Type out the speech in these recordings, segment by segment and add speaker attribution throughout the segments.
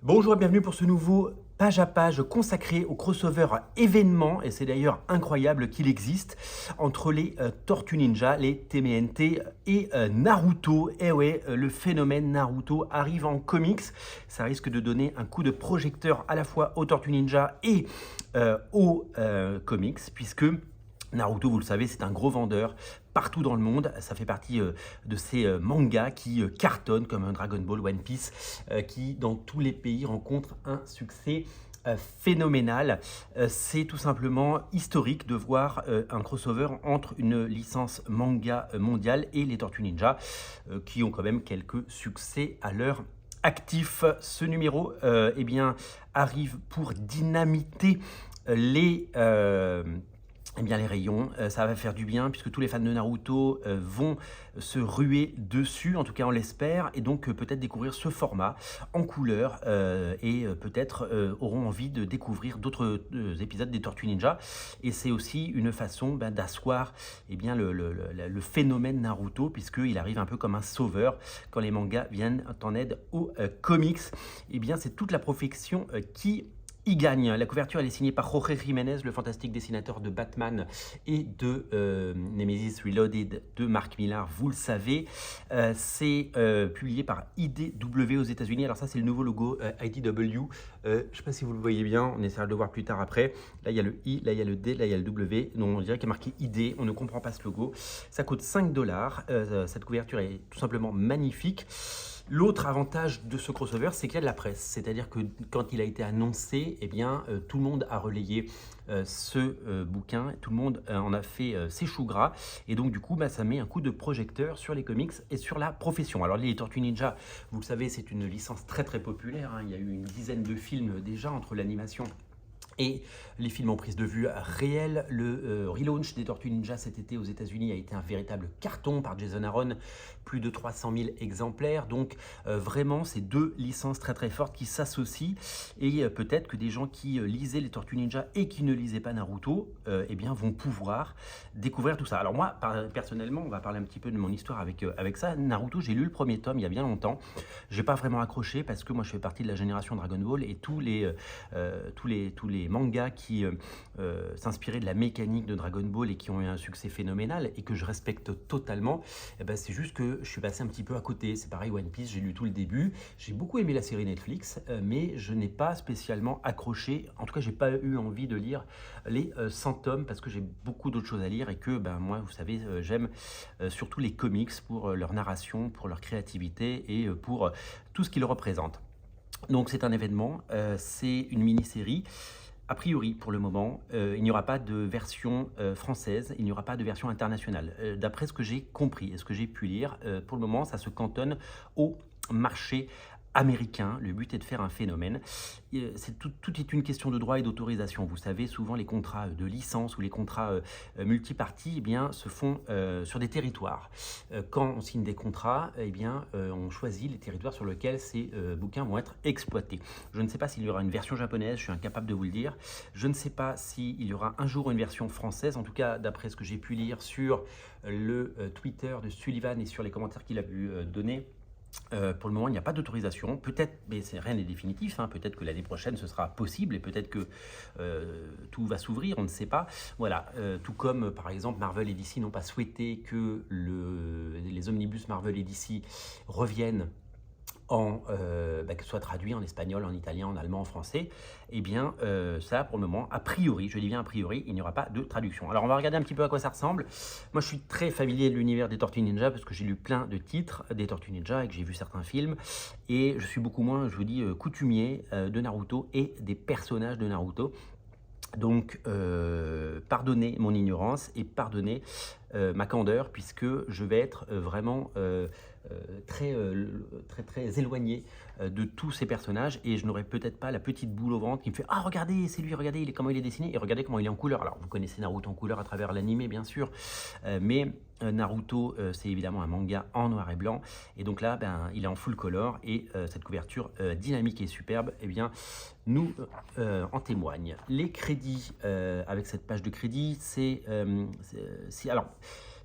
Speaker 1: Bonjour et bienvenue pour ce nouveau page à page consacré au crossover événement, et c'est d'ailleurs incroyable qu'il existe, entre les Tortues Ninja, les TMNT et Naruto. Et ouais, le phénomène Naruto arrive en comics, ça risque de donner un coup de projecteur à la fois aux Tortues Ninja et aux comics, puisque Naruto, vous le savez, c'est un gros vendeur partout dans le monde. Ça fait partie de ces mangas qui cartonnent comme un Dragon Ball, One Piece, qui dans tous les pays rencontrent un succès phénoménal. C'est tout simplement historique de voir un crossover entre une licence manga mondiale et les Tortues Ninja, qui ont quand même quelques succès à leur actif. Ce numéro eh bien, arrive pour dynamiter les... eh bien les rayons, ça va faire du bien puisque tous les fans de Naruto vont se ruer dessus, en tout cas on l'espère, et donc peut-être découvrir ce format en couleur et peut-être auront envie de découvrir d'autres épisodes des Tortues Ninja. Et c'est aussi une façon d'asseoir eh bien, le phénomène Naruto, puisqu'il arrive un peu comme un sauveur quand les mangas viennent en aide aux comics. Eh bien c'est toute la profession qui il gagne. La couverture elle est signée par Jorge Jiménez, le fantastique dessinateur de Batman et de Nemesis Reloaded de Mark Millar, vous le savez. C'est publié par IDW aux États-Unis. Alors ça c'est le nouveau logo IDW. Je ne sais pas si vous le voyez bien, on essaiera de le voir plus tard après. Là il y a le I, là il y a le D, là il y a le W. Donc on dirait qu'il y a marqué ID, on ne comprend pas ce logo. Ça coûte 5$. Cette couverture est tout simplement magnifique. L'autre avantage de ce crossover, c'est qu'il y a de la presse. C'est-à-dire que quand il a été annoncé, eh bien, tout le monde a relayé ce bouquin. Tout le monde en a fait ses choux gras. Et donc, du coup, ça met un coup de projecteur sur les comics et sur la profession. Alors, les Tortues Ninja, vous le savez, c'est une licence très, très populaire. Il y a eu une dizaine de films déjà entre l'animation et les films en prise de vue réelle. Le relaunch des Tortues Ninja cet été aux États-Unis a été un véritable carton par Jason Aaron, plus de 300 000 exemplaires. Donc vraiment, c'est deux licences très très fortes qui s'associent. Et peut-être que des gens qui lisaient les Tortues Ninja et qui ne lisaient pas Naruto, eh bien, vont pouvoir découvrir tout ça. Alors moi, personnellement, on va parler un petit peu de mon histoire avec ça. Naruto, j'ai lu le premier tome il y a bien longtemps. J'ai pas vraiment accroché parce que moi, je fais partie de la génération Dragon Ball et tous les mangas qui s'inspiraient de la mécanique de Dragon Ball et qui ont eu un succès phénoménal et que je respecte totalement, eh ben, c'est juste que je suis passé un petit peu à côté. C'est pareil, One Piece, j'ai lu tout le début. J'ai beaucoup aimé la série Netflix, mais je n'ai pas spécialement accroché. En tout cas, j'ai pas eu envie de lire les 100 tomes parce que j'ai beaucoup d'autres choses à lire et que ben, moi, vous savez, j'aime surtout les comics pour leur narration, pour leur créativité et pour tout ce qu'ils représentent. Donc c'est un événement, c'est une mini-série. A priori, pour le moment, il n'y aura pas de version française, il n'y aura pas de version internationale. D'après ce que j'ai compris et ce que j'ai pu lire, pour le moment, ça se cantonne au marché américain. Le but est de faire un phénomène. Tout est une question de droit et d'autorisation. Vous savez, souvent les contrats de licence ou les contrats multiparties eh bien, se font sur des territoires. Quand on signe des contrats, eh bien, on choisit les territoires sur lesquels ces bouquins vont être exploités. Je ne sais pas s'il y aura une version japonaise, je suis incapable de vous le dire. Je ne sais pas s'il y aura un jour une version française. En tout cas, d'après ce que j'ai pu lire sur le Twitter de Sullivan et sur les commentaires qu'il a pu donner, pour le moment, il n'y a pas d'autorisation. Peut-être, mais rien n'est définitif. Peut-être que l'année prochaine, ce sera possible et peut-être que tout va s'ouvrir, on ne sait pas. Voilà. Tout comme, par exemple, Marvel et DC n'ont pas souhaité que les omnibus Marvel et DC reviennent que ce soit traduit en espagnol, en italien, en allemand, en français, eh bien ça pour le moment, a priori, je dis bien a priori, il n'y aura pas de traduction. Alors on va regarder un petit peu à quoi ça ressemble. Moi je suis très familier de l'univers des Tortues Ninja parce que j'ai lu plein de titres des Tortues Ninja et que j'ai vu certains films, et je suis beaucoup moins, je vous dis, coutumier de Naruto et des personnages de Naruto. Donc, pardonnez mon ignorance et pardonnez ma candeur, puisque je vais être vraiment très éloigné de tous ces personnages et je n'aurai peut-être pas la petite boule au ventre qui me fait « Ah, regardez, c'est lui, regardez comment il est dessiné et regardez comment il est en couleur ». Alors, vous connaissez Naruto en couleur à travers l'animé, bien sûr, mais Naruto, c'est évidemment un manga en noir et blanc. Et donc là, il est en full color et cette couverture dynamique et superbe, eh bien, nous en témoigne. Les crédits, avec cette page de crédit, alors,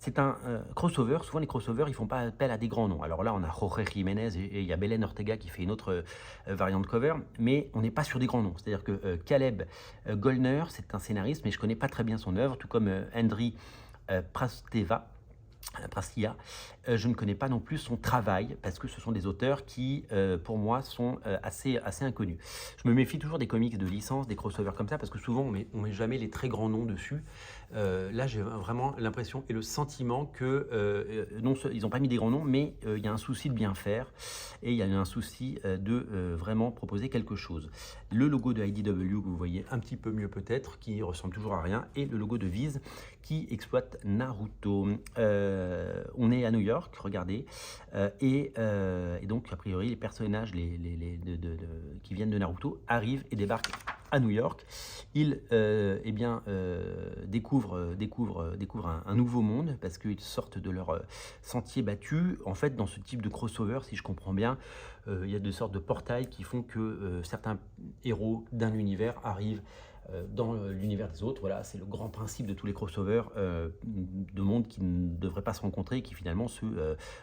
Speaker 1: C'est un crossover. Souvent, les crossovers, ils font pas appel à des grands noms. Alors là, on a Jorge Jiménez et il y a Belen Ortega qui fait une autre variante cover, mais on n'est pas sur des grands noms. C'est-à-dire que Caleb Gollner, c'est un scénariste, mais je connais pas très bien son œuvre, tout comme Andriy Prastia. Je ne connais pas non plus son travail parce que ce sont des auteurs qui, pour moi, sont assez inconnus. Je me méfie toujours des comics de licence, des crossovers comme ça, parce que souvent on met jamais les très grands noms dessus. Là, j'ai vraiment l'impression et le sentiment que non, ils n'ont pas mis des grands noms, mais il y a un souci de bien faire et il y a un souci de vraiment proposer quelque chose. Le logo de IDW que vous voyez un petit peu mieux peut-être, qui ressemble toujours à rien, et le logo de Viz qui exploite Naruto. On est à New York, regardez, et donc a priori les personnages qui viennent de Naruto arrivent et débarquent à New York. Ils découvrent un nouveau monde parce qu'ils sortent de leur sentier battu. En fait, dans ce type de crossover, si je comprends bien, il y a des sortes de portails qui font que certains héros d'un univers arrivent dans l'univers des autres. Voilà, c'est le grand principe de tous les crossovers de mondes qui ne devraient pas se rencontrer et qui finalement se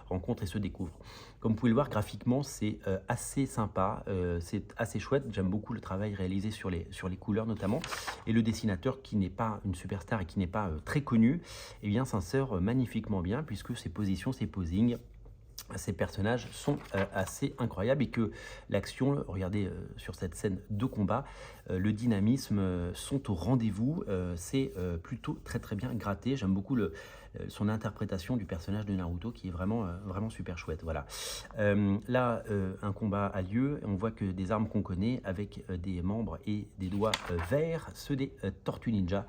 Speaker 1: rencontrent et se découvrent. Comme vous pouvez le voir, graphiquement, c'est assez sympa, c'est assez chouette. J'aime beaucoup le travail réalisé sur les couleurs notamment. Et le dessinateur, qui n'est pas une superstar et qui n'est pas très connu, eh bien, s'insère magnifiquement bien puisque ses positions, ses posings, ces personnages sont assez incroyables et que l'action, regardez sur cette scène de combat, le dynamisme sont au rendez-vous. C'est plutôt très bien gratté. J'aime beaucoup son interprétation du personnage de Naruto qui est vraiment super chouette. Voilà. Là, un combat a lieu. On voit que des armes qu'on connaît avec des membres et des doigts verts, ceux des Tortues Ninja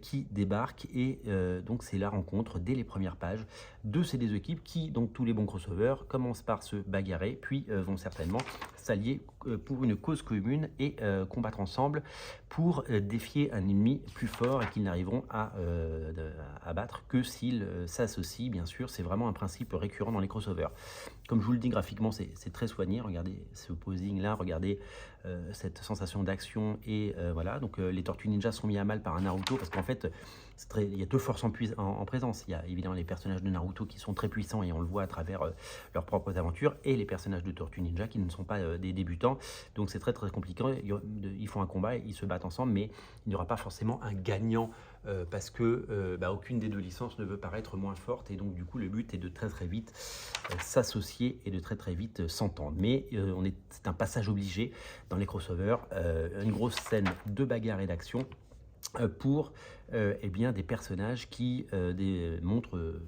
Speaker 1: qui débarquent et donc c'est la rencontre dès les premières pages de ces deux équipes qui, donc tous les bons crossovers, commencent par se bagarrer puis vont certainement s'allier pour une cause commune et combattre ensemble pour défier un ennemi plus fort et qu'ils n'arriveront à battre que s'ils s'associent, bien sûr. C'est vraiment un principe récurrent dans les crossovers. Comme je vous le dis, graphiquement, c'est très soigné. Regardez ce posing-là, regardez cette sensation d'action et voilà. Donc les Tortues Ninja sont mis à mal par un Naruto parce qu'en fait, il y a deux forces en présence. Il y a évidemment les personnages de Naruto qui sont très puissants et on le voit à travers leurs propres aventures et les personnages de Tortues Ninja qui ne sont pas des débutants. Donc c'est très compliqué. Ils font un combat, ils se battent ensemble, mais il n'y aura pas forcément un gagnant parce que aucune des deux licences ne veut paraître moins forte et donc du coup le but est de très vite s'associer et de très vite s'entendre. Mais c'est un passage obligé dans les crossovers, une grosse scène de bagarre et d'action pour des personnages qui montrent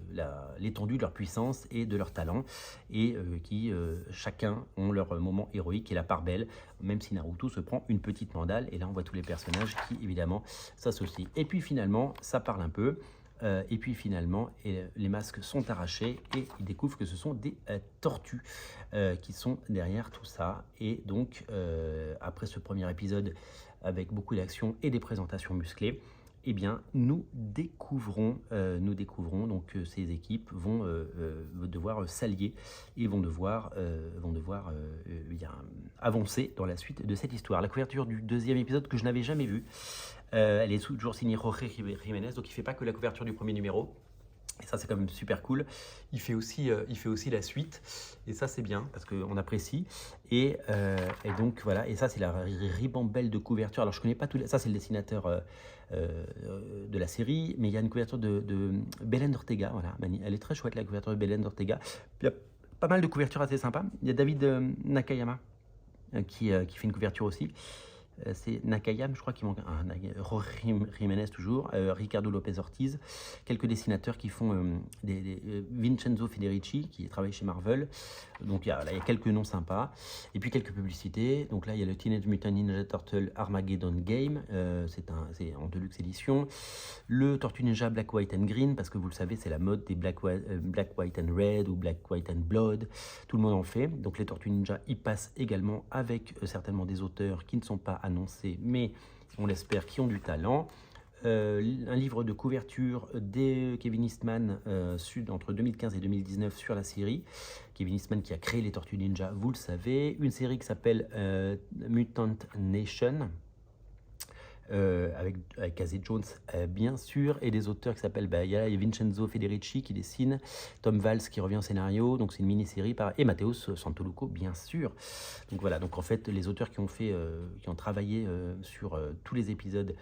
Speaker 1: l'étendue de leur puissance et de leur talent et qui chacun ont leur moment héroïque et la part belle, même si Naruto se prend une petite mandale et là on voit tous les personnages qui évidemment s'associent. Et puis finalement ça parle un peu. Et puis finalement, les masques sont arrachés et ils découvrent que ce sont des tortues qui sont derrière tout ça. Et donc, après ce premier épisode avec beaucoup d'action et des présentations musclées, eh bien, nous découvrons donc ces équipes vont devoir s'allier et vont devoir avancer dans la suite de cette histoire. La couverture du deuxième épisode que je n'avais jamais vue, elle est toujours signée Jorge Jiménez, donc il ne fait pas que la couverture du premier numéro. Et ça, c'est quand même super cool. Il fait aussi la suite. Et ça, c'est bien parce qu'on apprécie. Et donc, voilà. Et ça, c'est la ribambelle de couverture. Alors, je ne connais pas tout. Ça, c'est le dessinateur de la série. Mais il y a une couverture de Belen Ortega. Voilà. Elle est très chouette, la couverture de Belen Ortega. Il y a pas mal de couvertures assez sympas. Il y a David Nakayama qui fait une couverture aussi. C'est Nakayam, je crois qu'il manque Jorge Jiménez toujours, Ricardo Lopez Ortiz, quelques dessinateurs qui font Vincenzo Federici qui travaille chez Marvel, donc il y a quelques noms sympas, et puis quelques publicités. Donc là il y a le Teenage Mutant Ninja Turtle Armageddon Game, c'est en deluxe édition, le Tortue Ninja Black, White and Green, parce que vous le savez c'est la mode des Black, White and Red ou Black, White and Blood, tout le monde en fait, donc les Tortues Ninja y passent également avec certainement des auteurs qui ne sont pas annoncés, mais on l'espère, qui ont du talent. Un livre de couverture de Kevin Eastman entre 2015 et 2019 sur la série. Kevin Eastman qui a créé les Tortues Ninja, vous le savez. Une série qui s'appelle Mutant Nation. avec Casey Jones, bien sûr, et des auteurs qui s'appellent, il y a Vincenzo Federici qui dessine, Tom Valls qui revient au scénario, donc c'est une mini-série, et Matteo Santoluco, bien sûr. Donc voilà, donc en fait, les auteurs qui ont travaillé sur tous les épisodes,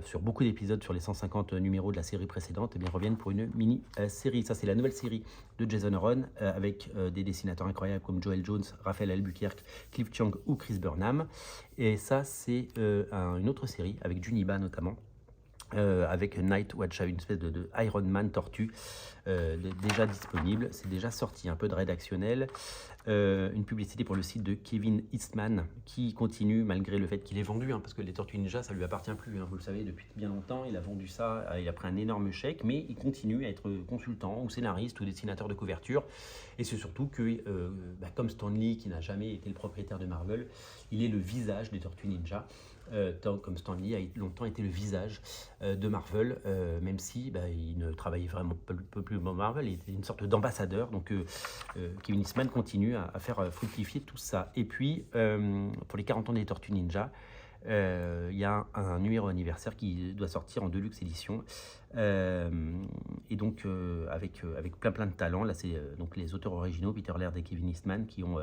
Speaker 1: sur beaucoup d'épisodes, sur les 150 numéros de la série précédente, eh bien, reviennent pour une mini-série. Ça, c'est la nouvelle série de Jason Aaron, avec des dessinateurs incroyables comme Joel Jones, Raphaël Albuquerque, Cliff Chiang ou Chris Burnham. Et ça, c'est une autre série, avec Juniba notamment, avec Night Watch, une espèce de Iron Man tortue, déjà disponible, c'est déjà sorti, un peu de rédactionnel, une publicité pour le site de Kevin Eastman, qui continue malgré le fait qu'il est vendu, parce que les Tortues Ninja, ça lui appartient plus, vous le savez, depuis bien longtemps, il a vendu ça, il a pris un énorme chèque, mais il continue à être consultant, ou scénariste, ou dessinateur de couverture, et c'est surtout que, comme Stan Lee, qui n'a jamais été le propriétaire de Marvel, il est le visage des Tortues Ninja, comme Stan Lee a longtemps été le visage de Marvel, même si il ne travaillait vraiment peu plus dans Marvel, il était une sorte d'ambassadeur. Donc Kevin Eastman continue à faire fructifier tout ça. Et puis, pour les 40 ans des Tortues Ninja, il y a un numéro anniversaire qui doit sortir en deluxe édition, et donc avec plein de talents. Là, c'est donc les auteurs originaux, Peter Laird et Kevin Eastman, qui ont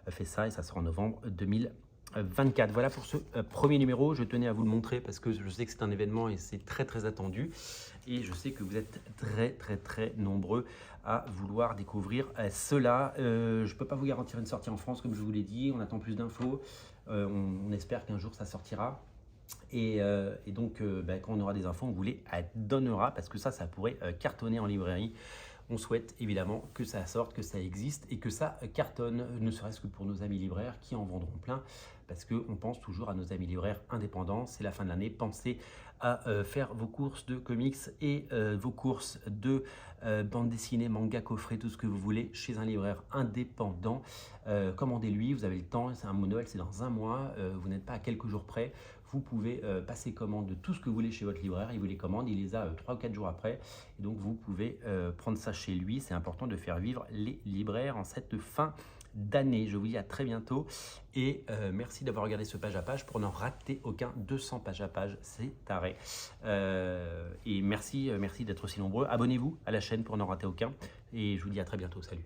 Speaker 1: fait ça, et ça sort en novembre 2024. Voilà pour ce premier numéro. Je tenais à vous le montrer parce que je sais que c'est un événement et c'est très attendu, et je sais que vous êtes très nombreux à vouloir découvrir cela. Je ne peux pas vous garantir une sortie en France, comme je vous l'ai dit, on attend plus d'infos, on espère qu'un jour ça sortira. Et donc quand on aura des infos, on vous les donnera, parce que ça pourrait cartonner en librairie. On souhaite évidemment que ça sorte, que ça existe et que ça cartonne, ne serait-ce que pour nos amis libraires qui en vendront plein, parce qu'on pense toujours à nos amis libraires indépendants. C'est la fin de l'année, pensez à faire vos courses de comics et vos courses de bande dessinée, manga, coffret, tout ce que vous voulez chez un libraire indépendant. Commandez-lui, vous avez le temps, c'est un Noël, c'est dans un mois, vous n'êtes pas à quelques jours près. Vous pouvez passer commande de tout ce que vous voulez chez votre libraire, il vous les commande, il les a 3 ou 4 jours après, et donc vous pouvez prendre ça chez lui. C'est important de faire vivre les libraires en cette fin d'année. Je vous dis à très bientôt, et merci d'avoir regardé ce page à page pour n'en rater aucun. 200 pages à page, c'est taré, et merci d'être aussi nombreux. Abonnez-vous à la chaîne pour n'en rater aucun, et je vous dis à très bientôt. Salut.